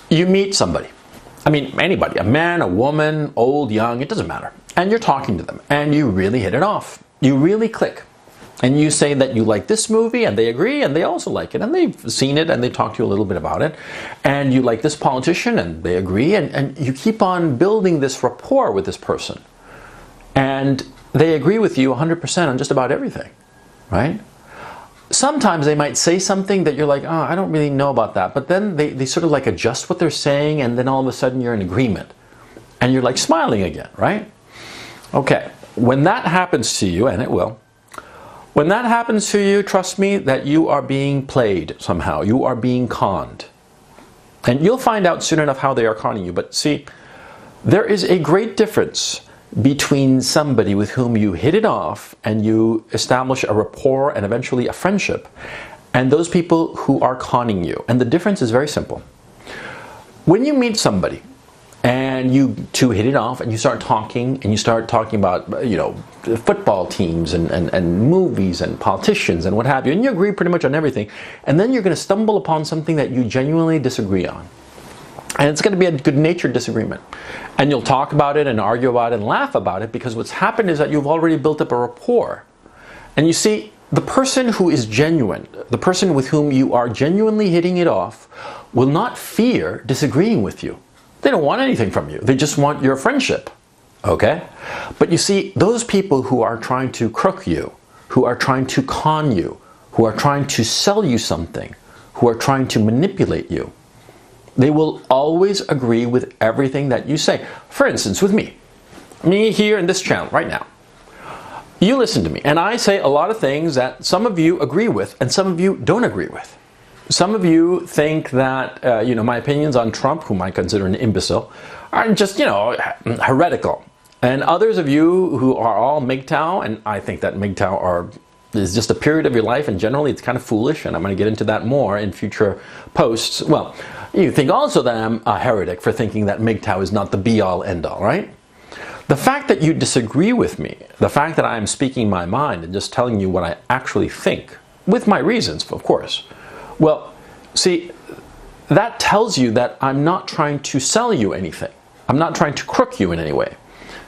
You meet somebody, I mean anybody, a man, a woman, old, young, it doesn't matter, and you're talking to them and you really hit it off. You really click. And you say that you like this movie and they agree and they also like it and they've seen it and they talk to you a little bit about it. And you like this politician and they agree, and you keep on building this rapport with this person. And they agree with you 100% on just about everything, right? Sometimes they might say something that you're like, oh, I don't really know about that. But then they sort of like adjust what they're saying, and then all of a sudden you're in agreement. And you're like smiling again, right? Okay, when that happens to you, and it will, when that happens to you, trust me that you are being played somehow. You are being conned. And you'll find out soon enough how they are conning you. But see, there is a great difference between somebody with whom you hit it off and you establish a rapport and eventually a friendship, and those people who are conning you. And the difference is very simple. When you meet somebody and you two hit it off and you start talking about, you know, football teams and movies and politicians and what have you, and you agree pretty much on everything, and then you're going to stumble upon something that you genuinely disagree on. And it's going to be a good-natured disagreement. And you'll talk about it and argue about it and laugh about it, because what's happened is that you've already built up a rapport. And you see, the person who is genuine, the person with whom you are genuinely hitting it off, will not fear disagreeing with you. They don't want anything from you. They just want your friendship. Okay? But you see, those people who are trying to crook you, who are trying to con you, who are trying to sell you something, who are trying to manipulate you, they will always agree with everything that you say. For instance, with me here in this channel right now, you listen to me and I say a lot of things that some of you agree with and some of you don't agree with. Some of you think that you know, my opinions on Trump, whom I consider an imbecile, are just, you know, heretical. And others of you who are all MGTOW, and I think that MGTOW is just a period of your life, and generally it's kind of foolish, and I'm going to get into that more in future posts. Well, you think also that I'm a heretic for thinking that MGTOW is not the be-all, end-all, right? The fact that you disagree with me, the fact that I'm speaking my mind and just telling you what I actually think, with my reasons, of course, well, see, that tells you that I'm not trying to sell you anything. I'm not trying to crook you in any way.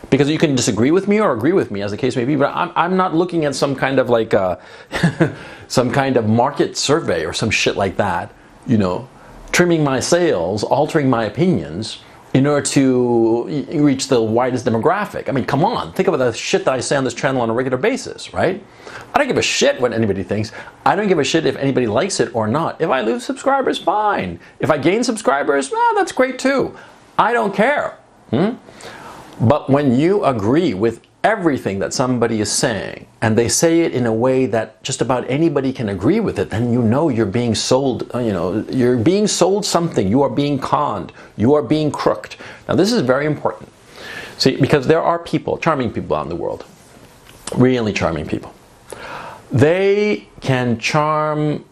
Because you can disagree with me or agree with me, as the case may be, but I'm not looking at some kind of like some kind of market survey or some shit like that, you know, trimming my sails, altering my opinions in order to reach the widest demographic. I mean, come on, think about the shit that I say on this channel on a regular basis, right? I don't give a shit what anybody thinks. I don't give a shit if anybody likes it or not. If I lose subscribers, fine. If I gain subscribers, well, that's great too. I don't care. But when you agree with everything that somebody is saying, and they say it in a way that just about anybody can agree with it, then you know you're being sold, you know, you're being sold something. You are being conned. You are being crooked. Now, this is very important. See, because there are people, charming people out in the world, really charming people. They can charm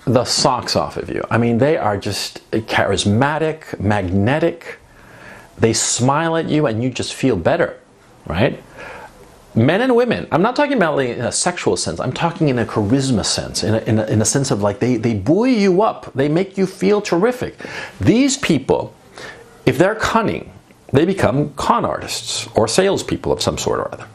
the socks off of you. I mean, they are just charismatic, magnetic. They smile at you and you just feel better, right? Men and women, I'm not talking about in a sexual sense, I'm talking in a charisma sense, in a sense of like they buoy you up, they make you feel terrific. These people, if they're cunning, they become con artists or salespeople of some sort or other.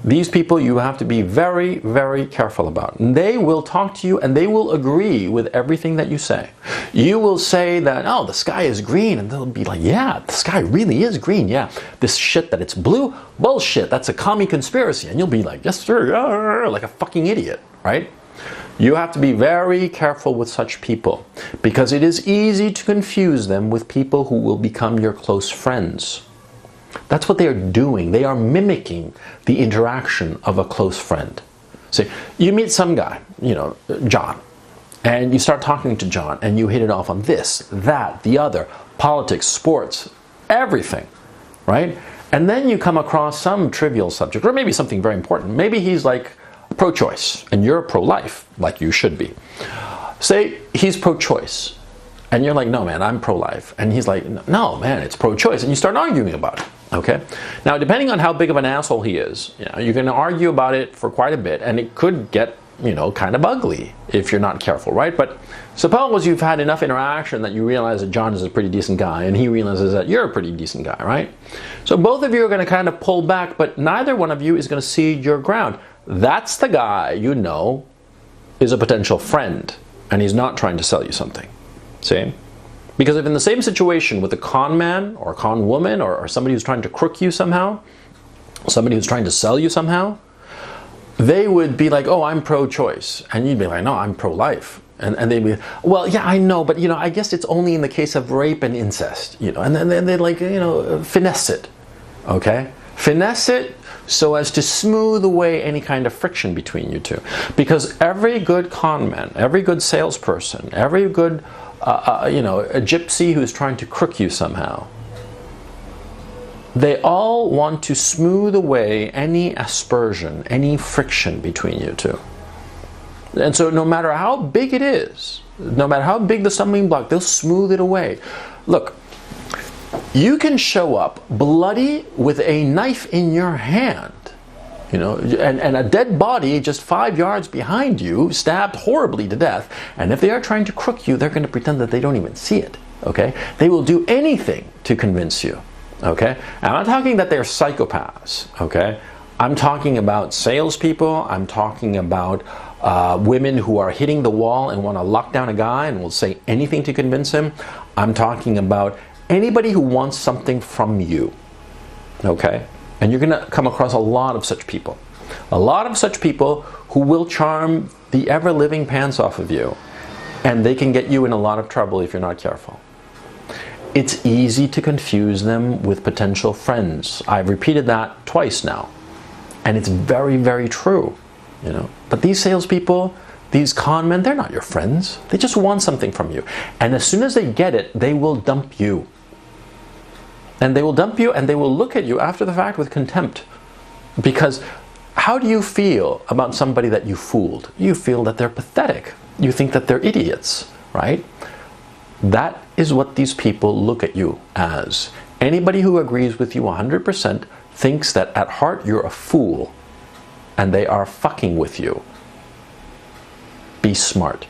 These people you have to be very, very careful about. And they will talk to you and they will agree with everything that you say. You will say that, oh, the sky is green, and they'll be like, yeah, the sky really is green, yeah. This shit that it's blue, bullshit, that's a commie conspiracy. And you'll be like, yes sir, like a fucking idiot, right? You have to be very careful with such people, because it is easy to confuse them with people who will become your close friends. That's what they are doing. They are mimicking the interaction of a close friend. See, you meet some guy, you know, John, and you start talking to John, and you hit it off on this, that, the other, politics, sports, everything, right? And then you come across some trivial subject, or maybe something very important. Maybe he's like pro-choice, and you're pro-life, like you should be. Say he's pro-choice, and you're like, no man, I'm pro-life. And he's like, no man, it's pro-choice. And you start arguing about it. Okay. Now, depending on how big of an asshole he is, you know, you can argue about it for quite a bit, and it could get kind of ugly if you're not careful, right? But suppose you've had enough interaction that you realize that John is a pretty decent guy and he realizes that you're a pretty decent guy, right? So both of you are going to kind of pull back, but neither one of you is going to cede your ground. That's the guy is a potential friend and he's not trying to sell you something. See? Because if in the same situation with a con man or a con woman or somebody who's trying to crook you somehow, somebody who's trying to sell you somehow, they would be like, oh, I'm pro-choice. And you'd be like, no, I'm pro-life. And they'd be, well, yeah, I know, but, I guess it's only in the case of rape and incest, And then they'd like, finesse it, okay? Finesse it so as to smooth away any kind of friction between you two. Because every good con man, every good salesperson, every good, a gypsy who's trying to crook you somehow, they all want to smooth away any aspersion, any friction between you two. And so no matter how big it is, no matter how big the stumbling block, they'll smooth it away. Look, you can show up bloody with a knife in your hand, and a dead body just 5 yards behind you, stabbed horribly to death. And if they are trying to crook you, they're going to pretend that they don't even see it, okay? They will do anything to convince you, okay? And I'm not talking that they're psychopaths, okay? I'm talking about salespeople. I'm talking about women who are hitting the wall and want to lock down a guy and will say anything to convince him. I'm talking about anybody who wants something from you, okay? And you're going to come across a lot of such people. A lot of such people who will charm the ever-living pants off of you. And they can get you in a lot of trouble if you're not careful. It's easy to confuse them with potential friends. I've repeated that twice now. And it's very, very true. But these salespeople, these con men, they're not your friends. They just want something from you. And as soon as they get it, they will dump you. And they will dump you and they will look at you after the fact with contempt. Because how do you feel about somebody that you fooled? You feel that they're pathetic. You think that they're idiots, right? That is what these people look at you as. Anybody who agrees with you 100% thinks that at heart you're a fool. And they are fucking with you. Be smart.